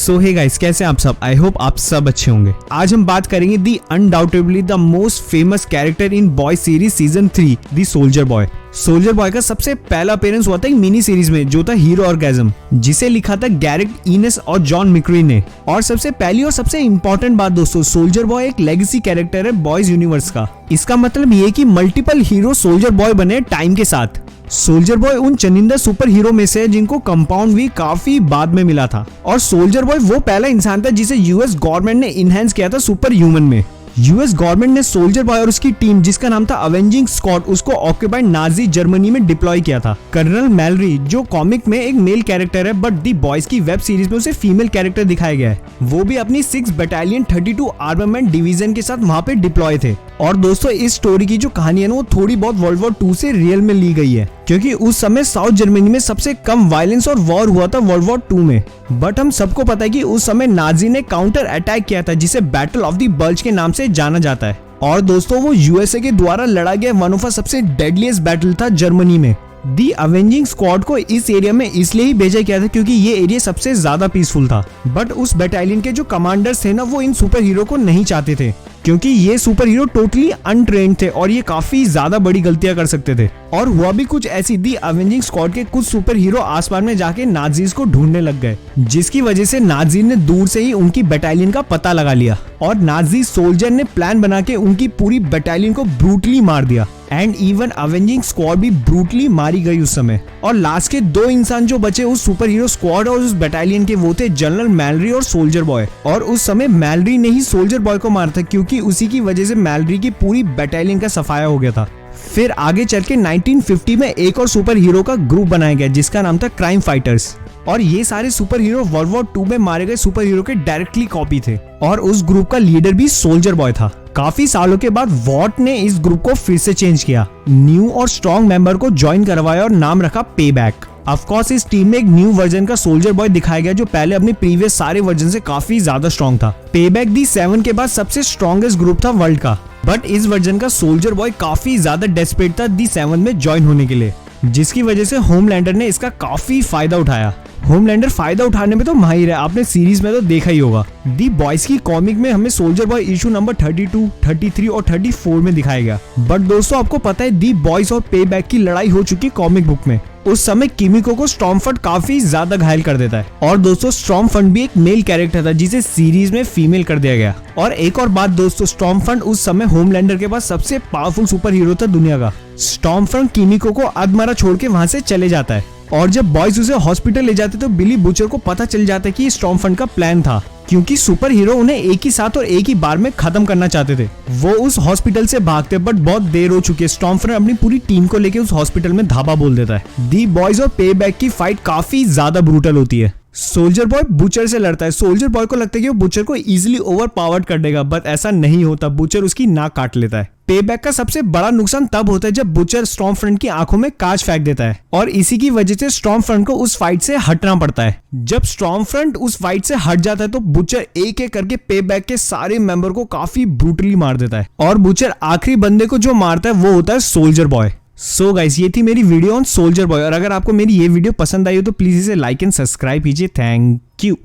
सो hey guys, कैसे आप सब? आई होप आप सब अच्छे होंगे। आज हम बात करेंगे the undoubtedly the most famous character in boy series season 3 the soldier boy. Soldier boy का सबसे पहला अपीयरेंस हुआ था एक मिनी सीरीज में जो था हीरो ऑर्गेज्म, जिसे लिखा था गैरेट इनेस और जॉन मिक्री ने। और सबसे पहली और सबसे इंपॉर्टेंट बात दोस्तों, सोल्जर बॉय एक लेगेसी कैरेक्टर है बॉयज यूनिवर्स का। इसका मतलब ये कि मल्टीपल हीरो सोल्जर बॉय बने टाइम के साथ। सोल्जर बॉय उन चुनिंदा सुपर हीरो में से है जिनको कंपाउंड वी काफी बाद में मिला था, और सोल्जर बॉय वो पहला इंसान था जिसे यूएस गवर्नमेंट ने इनहेंस किया था सुपर ह्यूमन में। यूएस गवर्नमेंट ने सोल्जर बॉय और उसकी टीम, जिसका नाम था अवेंजिंग स्क्वाड, उसको ऑक्यूपाइड नाजी जर्मनी में डिप्लॉय किया था। कर्नल मैलरी जो कॉमिक में एक मेल कैरेक्टर है, बट दी बॉयज की वेब सीरीज में उसे फीमेल कैरेक्टर दिखाया गया है। वो भी अपनी 6 बटालियन 32 आर्मामेंट डिवीजन के साथ वहाँ पे डिप्लॉय थे। और दोस्तों, इस स्टोरी की जो कहानी है ना, वो थोड़ी बहुत वर्ल्ड वॉर 2 से रियल में ली गई है, क्योंकि उस समय साउथ जर्मनी में सबसे कम वायलेंस और वॉर हुआ था वर्ल्ड वॉर 2 में। बट हम सबको पता है कि उस समय नाजी ने काउंटर अटैक किया था, जिसे बैटल ऑफ द बल्ज के नाम से जाना जाता है। और दोस्तों, वो यूएसए के द्वारा लड़ा गया वन ऑफ सबसे डेडलीस्ट बैटल था जर्मनी में। दी अवेंजिंग स्क्वाड को इस एरिया में इसलिए ही भेजा गया था क्योंकि ये एरिया सबसे ज्यादा पीसफुल था। बट उस बटालियन के जो कमांडर्स थे ना, वो इन सुपर हीरो को नहीं चाहते थे, क्योंकि ये सुपर हीरो टोटली अनट्रेन्ड थे और ये काफी ज्यादा बड़ी गलतियां कर सकते थे। और हुआ भी कुछ ऐसी, दी अवेंजिंग स्क्वाड के कुछ सुपर हीरो आसमान में जाके नाजीज को ढूंढने लग गए, जिसकी वजह से नाजी ने दूर से ही उनकी बटालियन का पता लगा लिया और नाजी सोल्जर ने प्लान बना के उनकी पूरी बटालियन को ब्रूटली मार दिया। एंड इवन अवेंजिंग स्क्वाड भी ब्रूटली मारी गई उस समय। और लास्ट के 2 इंसान जो बचे उस सुपर हीरो स्क्वाड और उस बटालियन के, वो थे जनरल मैलरी और सोल्जर बॉय। और उस समय मैलरी ने ही सोल्जर बॉय को मारा था, क्योंकि उसी की वजह से मैलरी की पूरी बटालियन का सफाया हो गया था। फिर आगे चल के 1950 में एक और सुपर हीरो का ग्रुप बनाया गया जिसका नाम था क्राइम फाइटर्स। और ये सारे सुपर हीरो वर्ल्ड वॉर 2 में मारे गए सुपर हीरो के डायरेक्टली कॉपी थे, और उस ग्रुप का लीडर भी सोल्जर बॉय था। काफी सालों के बाद वॉट ने इस ग्रुप को फिर से चेंज किया, न्यू और स्ट्रॉन्ग मेंबर को ज्वाइन करवाया और नाम रखा पेबैक। ऑफ कोर्स इस टीम में एक न्यू वर्जन का सोल्जर बॉय दिखाया गया जो पहले अपने प्रीवियस सारे वर्जन से काफी ज्यादा स्ट्रॉन्ग था। पेबैक दी 7 के बाद सबसे स्ट्रॉन्गेस्ट ग्रुप था वर्ल्ड का। बट इस वर्जन का सोल्जर बॉय काफी ज्यादा डेस्परेट था दी 7 में ज्वाइन होने के लिए, जिसकी वजह से होमलैंडर ने इसका काफी फायदा उठाया। होमलैंडर फायदा उठाने में तो माहिर है, आपने सीरीज में तो देखा ही होगा। दी बॉयज की कॉमिक में हमें सोल्जर बॉय इशू नंबर 32, 33 और 34 में दिखाया गया। बट दोस्तों, आपको पता है दी बॉयज और पेबैक की लड़ाई हो चुकी कॉमिक बुक में। उस समय किमिको को स्टॉर्मफ्रंट काफी ज्यादा घायल कर देता है। और दोस्तों, स्टॉर्मफ्रंट भी एक मेल कैरेक्टर था जिसे सीरीज में फीमेल कर दिया गया। और एक और बात दोस्तों, स्टॉर्मफ्रंट उस समय होमलैंडर के पास सबसे पावरफुल सुपर हीरो था दुनिया का। स्टॉर्मफ्रंट किमिको को अधमरा छोड़ के वहां से चले जाता है, और जब बॉयज उसे हॉस्पिटल ले जाते तो बिली बुचर को पता चल जाता है कि ये स्टॉर्मफ्रंट का प्लान था, क्योंकि सुपर हीरो उन्हें एक ही साथ और एक ही बार में खत्म करना चाहते थे। वो उस हॉस्पिटल से भागते, बट बहुत देर हो चुकी है। स्टॉर्मफ्रंट अपनी पूरी टीम को लेकर उस हॉस्पिटल में धावा बोल देता है। दी बॉयज और पेबैक की फाइट काफी ज्यादा ब्रूटल होती है। सोल्जर बॉय बुचर से लड़ता है। सोल्जर बॉय को लगता है कि वो बुचर को इजीली ओवर पावर्ड कर देगा, बट ऐसा नहीं होता। बुचर उसकी नाक काट लेता है। पेबैक का सबसे बड़ा नुकसान तब होता है जब बुचर स्टॉर्मफ्रंट की आंखों में कांच फेंक देता है, और इसी की वजह से स्टॉर्मफ्रंट को उस फाइट से हटना पड़ता है। जब स्टॉर्मफ्रंट उस फाइट से हट जाता है तो बुचर एक एक करके पेबैक के सारे मेंबर को काफी ब्रूटली मार देता है, और बुचर आखिरी बंदे को जो मारता है वो होता है सोल्जर बॉय। सो गाइस, ये थी मेरी वीडियो ऑन सोल्जर बॉय, और अगर आपको मेरी ये वीडियो पसंद आई हो तो प्लीज इसे लाइक एंड सब्सक्राइब कीजिए। Thank you.